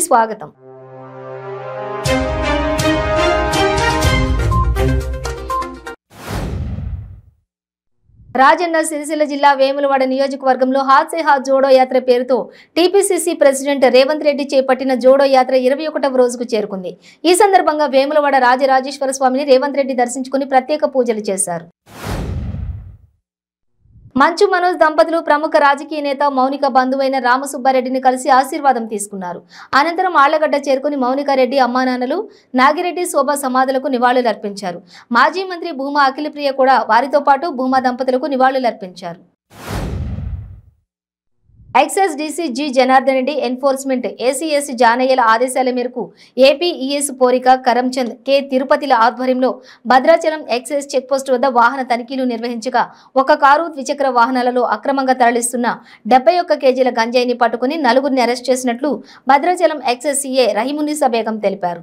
స్వాగతం. రాజన్న సిరిసిల్ల జిల్లా వేములవాడ నియోజకవర్గంలో హాత్ సే హాత్ జోడో యాత్ర పేరుతో టీపీసీసీ ప్రెసిడెంట్ రేవంత్ రెడ్డి చేపట్టిన జోడో యాత్ర 21వ రోజుకు చేరుకుంది. ఈ సందర్భంగా వేములవాడ రాజరాజేశ్వర స్వామిని రేవంత్ రెడ్డి దర్శించుకుని ప్రత్యేక పూజలు చేశారు. మంచు మనోజ్ దంపతులు ప్రముఖ రాజకీయ నేత మౌనిక బంధువైన రామసుబ్బారెడ్డిని కలిసి ఆశీర్వాదం తీసుకున్నారు. అనంతరం ఆళ్లగడ్డ చేరుకుని మౌనికారెడ్డి అమ్మానాన్నలు నాగిరెడ్డి శోభ సమాధులకు నివాళులర్పించారు. మాజీ మంత్రి భూమా అఖిలప్రియ కూడా వారితో పాటు భూమా దంపతులకు నివాళులర్పించారు. Excise DC G Janardhan Reddy, enforcement ACS జానయ్యల ఆదేశాల మేరకు AP ES Porika Karamchand K తిరుపతిల ఆధ్వర్యంలో భద్రాచలం ఎక్సైజ్ చెక్పోస్టు వద్ద వాహన తనిఖీలు నిర్వహించగా ఒక కారు ద్విచక్ర వాహనాలలో అక్రమంగా తరలిస్తున్న 71 కేజీల గంజాయిని పట్టుకుని 4గురిని అరెస్ట్ చేసినట్లు భద్రాచలం ఎక్సైజ్ సీఏ రహీమున్నీసా బేగం తెలిపారు.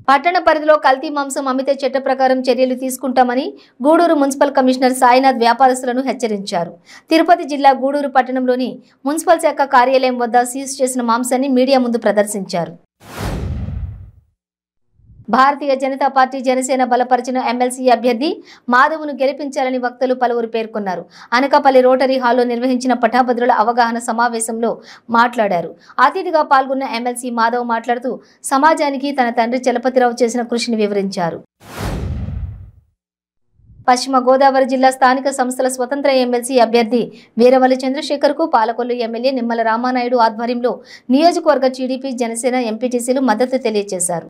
పట్టణ పరిధిలో కల్తీ మాంసం అమ్మితే చట్ట ప్రకారం చర్యలు తీసుకుంటామని గూడూరు మున్సిపల్ కమిషనర్ సాయినాథ్ వ్యాపారస్తులను హెచ్చరించారు. తిరుపతి జిల్లా గూడూరు పట్టణంలోని మున్సిపల్ శాఖ కార్యాలయం వద్ద సీజ్ చేసిన మాంసాన్ని మీడియా ముందు ప్రదర్శించారు. భారతీయ జనతా పార్టీ జనసేన బలపరిచిన ఎమ్మెల్సీ అభ్యర్థి మాధవ్ను గెలిపించాలని వక్తలు పలువురు పేర్కొన్నారు. అనకాపల్లి రోటరీ హాల్లో నిర్వహించిన పటాభద్రుల అవగాహన సమావేశంలో మాట్లాడారు. అతిథిగా పాల్గొన్న ఎమ్మెల్సీ మాధవ్ మాట్లాడుతూ సమాజానికి తన తండ్రి చలపతిరావు చేసిన కృషిని వివరించారు. పశ్చిమ గోదావరి జిల్లా స్థానిక సంస్థల స్వతంత్ర ఎమ్మెల్సీ అభ్యర్థి వీరవల్లి చంద్రశేఖర్ కు పాలకొల్లు ఎమ్మెల్యే నిమ్మల రామానాయుడు ఆధ్వర్యంలో నియోజకవర్గ టీడీపీ జనసేన ఎంపీటీసీలు మద్దతు తెలియజేశారు.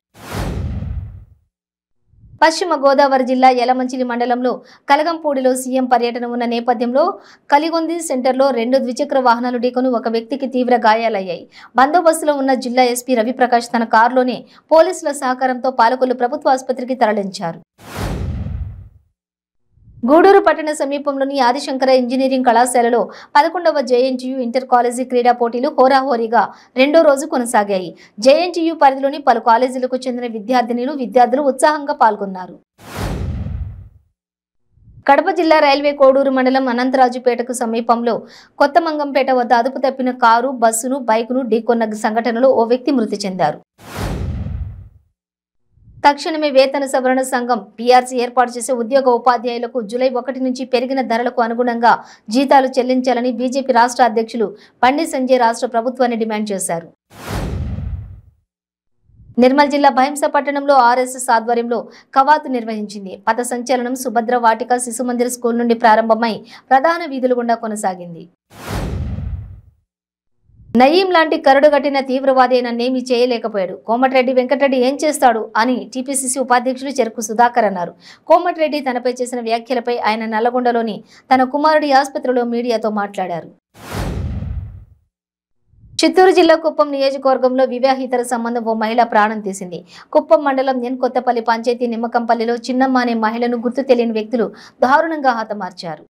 పశ్చిమ గోదావరి జిల్లా యలమంచిలి మండలంలో కలగంపూడిలో సీఎం పర్యటన ఉన్న నేపథ్యంలో కలిగొంది సెంటర్లో 2 ద్విచక్ర వాహనాలు ఢీకొని ఒక వ్యక్తికి తీవ్ర గాయాలయ్యాయి. బందోబస్తులో ఉన్న జిల్లా ఎస్పీ రవిప్రకాష్ తన కారులోనే పోలీసుల సహకారంతో పాలకొల్లు ప్రభుత్వ ఆసుపత్రికి తరలించారు. గూడూరు పట్టణ సమీపంలోని ఆదిశంకర ఇంజనీరింగ్ కళాశాలలో 11వ జేఎన్టీయూ ఇంటర్ కాలేజీ క్రీడా పోటీలు హోరాహోరీగా 2వ రోజు కొనసాగాయి. జేఎన్టీయూ పరిధిలోని పలు కాలేజీలకు చెందిన విద్యార్థులు ఉత్సాహంగా పాల్గొన్నారు. కడప జిల్లా రైల్వే కోడూరు మండలం అనంతరాజుపేటకు సమీపంలో కొత్తమంగంపేట వద్ద అదుపు తప్పిన కారు, బస్సును, బైకును ఢీకొన్న సంఘటనలో ఓ వ్యక్తి మృతి చెందారు. తక్షణమే వేతన సవరణ సంఘం పీఆర్సీ ఏర్పాటు చేసే ఉద్యోగ ఉపాధ్యాయులకు జూలై 1 నుంచి పెరిగిన ధరలకు అనుగుణంగా జీతాలు చెల్లించాలని బీజేపీ రాష్ట్ర అధ్యక్షులు బండి సంజయ్ రాష్ట్ర ప్రభుత్వాన్ని డిమాండ్ చేశారు. నిర్మల్ జిల్లా భైంస పట్టణంలో ఆర్ఎస్ఎస్ ఆధ్వర్యంలో కవాతు నిర్వహించింది. పథ సంచలనం సుభద్ర వాటిక శిశుమందిర్ స్కూల్ నుండి ప్రారంభమై ప్రధాన వీధుల గుండా కొనసాగింది. నయీం లాంటి కరడుగట్టిన తీవ్రవాది నన్నేమీ చేయలేకపోయాడు. కోమటిరెడ్డి వెంకటరెడ్డి ఏం చేస్తాడు అని టీపీసీసీ ఉపాధ్యక్షులు చెరుకు సుధాకర్ అన్నారు. కోమటిరెడ్డి తనపై చేసిన వ్యాఖ్యలపై ఆయన నల్లగొండలోని తన కుమారుడి ఆసుపత్రిలో మీడియాతో మాట్లాడారు. చిత్తూరు జిల్లా కుప్పం నియోజకవర్గంలో వివాహితర సంబంధం ఓ మహిళ ప్రాణం తీసింది. కుప్పం మండలం ఎన్ కొత్తపల్లి పంచాయతీ నిమ్మకంపల్లిలో చిన్నమ్మ అనే మహిళను గుర్తు తెలియని వ్యక్తులు దారుణంగా హతమార్చారు.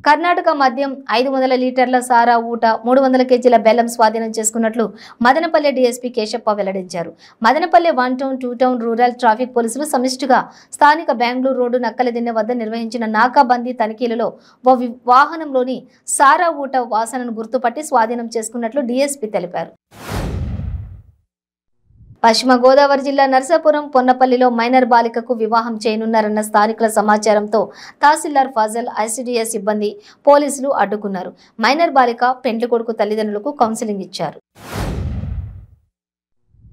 కర్ణాటక మద్యం 500 లీటర్ల సారా ఊట 300 కేజీల బెల్లం స్వాధీనం చేసుకున్నట్లు మదనపల్లె డీఎస్పీ కేశప్ప వెల్లడించారు. Madanapalle 1 town 2 town rural traffic పోలీసులు సమిష్టిగా స్థానిక బెంగళూరు రోడ్డు నక్కలదిన్నె వద్ద నిర్వహించిన నాకాబందీ తనిఖీలలో ఓ వాహనంలోని సారా ఊట వాసనను గుర్తుపట్టి స్వాధీనం చేసుకున్నట్లు డీఎస్పీ తెలిపారు. పశ్చిమ గోదావరి జిల్లా నర్సాపురం పొన్నపల్లిలో మైనర్ బాలికకు వివాహం చేయనున్నారన్న స్థానికుల సమాచారంతో తహసీల్దార్ ఫజల్, ఐసీడీఎస్ సిబ్బంది, పోలీసులు అడ్డుకున్నారు. మైనర్ బాలిక పెండ్లి కొడుకు తల్లిదండ్రులకు కౌన్సిలింగ్ ఇచ్చారు.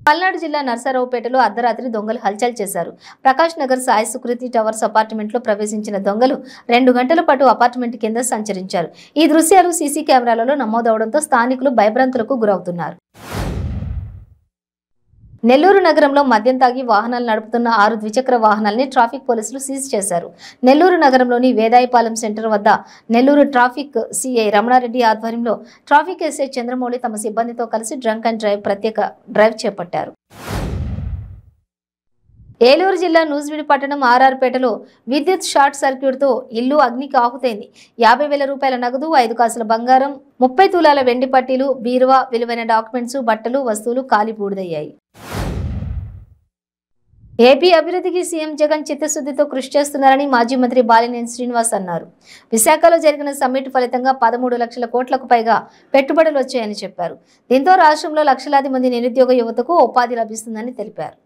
పల్నాడు జిల్లా నర్సారావుపేటలో అర్ధరాత్రి దొంగలు హల్చల్ చేశారు. ప్రకాష్ నగర్ సాయి సుకృతి టవర్స్ అపార్ట్మెంట్లో ప్రవేశించిన దొంగలు 2 గంటల పాటు అపార్ట్మెంట్ కింద సంచరించారు. ఈ దృశ్యాలు సీసీ కెమెరాలలో నమోదవడంతో స్థానికులు భయభ్రాంతులకు గురవుతున్నారు. నెల్లూరు నగరంలో మద్యం తాగి వాహనాలు నడుపుతున్న 6 ద్విచక్ర వాహనాలని ట్రాఫిక్ పోలీసులు సీజ్ చేశారు. నెల్లూరు నగరంలోని వేదాయపాలెం సెంటర్ వద్ద నెల్లూరు ట్రాఫిక్ సిఐ రమణారెడ్డి ఆధ్వర్యంలో ట్రాఫిక్ ఎస్ఐ చంద్రమౌళి తమ సిబ్బందితో కలిసి డ్రంక్ అండ్ డ్రైవ్ ప్రత్యేక డ్రైవ్ చేపట్టారు. ఏలూరు జిల్లా నూజివీడు పట్టణం ఆర్ఆర్పేటలో విద్యుత్ షార్ట్ సర్క్యూట్తో ఇల్లు అగ్నికి ఆహుతైంది. 50,000 రూపాయల నగదు, 5 కాసుల బంగారం, 30 తులాల వెండి పట్టీలు, బీరువా, విలువైన డాక్యుమెంట్స్, బట్టలు, వస్తువులు కాలి బూడిదయ్యాయి. ఏపీ అభివృద్ధికి సీఎం జగన్ చిత్తశుద్ధితో కృషి చేస్తున్నారని మాజీ మంత్రి బాలినేని శ్రీనివాస్ అన్నారు. విశాఖలో జరిగిన సమ్మిట్ ఫలితంగా 13 లక్షల కోట్లకు పైగా పెట్టుబడులు వచ్చాయని చెప్పారు. దీంతో రాష్ట్రంలో లక్షలాది మంది నిరుద్యోగ యువతకు ఉపాధి లభిస్తుందని తెలిపారు.